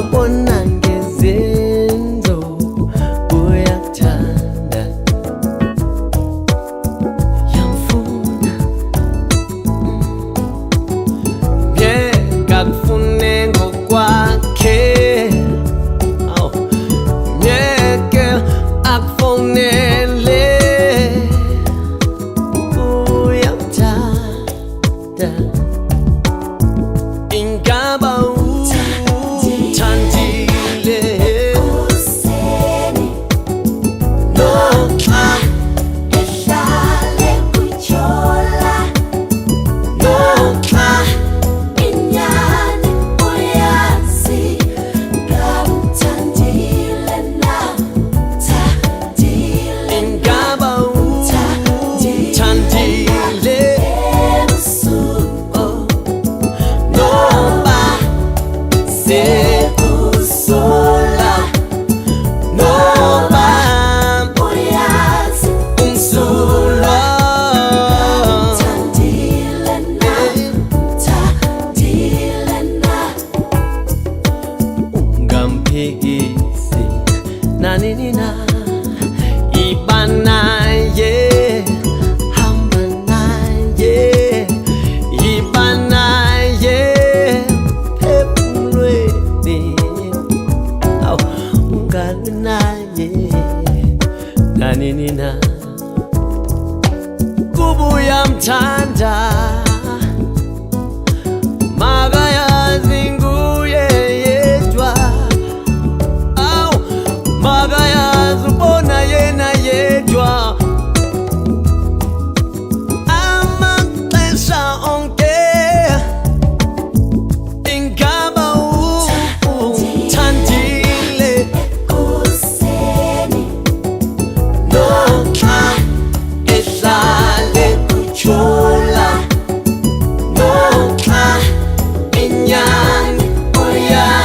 awubona ngezenzo uyakuthanda yamfuna ngekakufune ngokwakhe ngeke akufonele uyakuthanda ingaba uthandile Kuseni noma ehlale kujola noma inyani uyazi ngawuthandile na thandile ingaba uthandile ebusuku noma sekusola noma uyazi umsulwa thandile na thandile na ungamphikisi nanini na iba naye hamba naye iba naye phefumulweni ungalwi naye nanini na kubuya mthanda makayazi nguye yedwa makayazi ubona yena yedwa amaxesha onke ingaba uthandile kuseni noma ehlale kujola noma inyani uyazi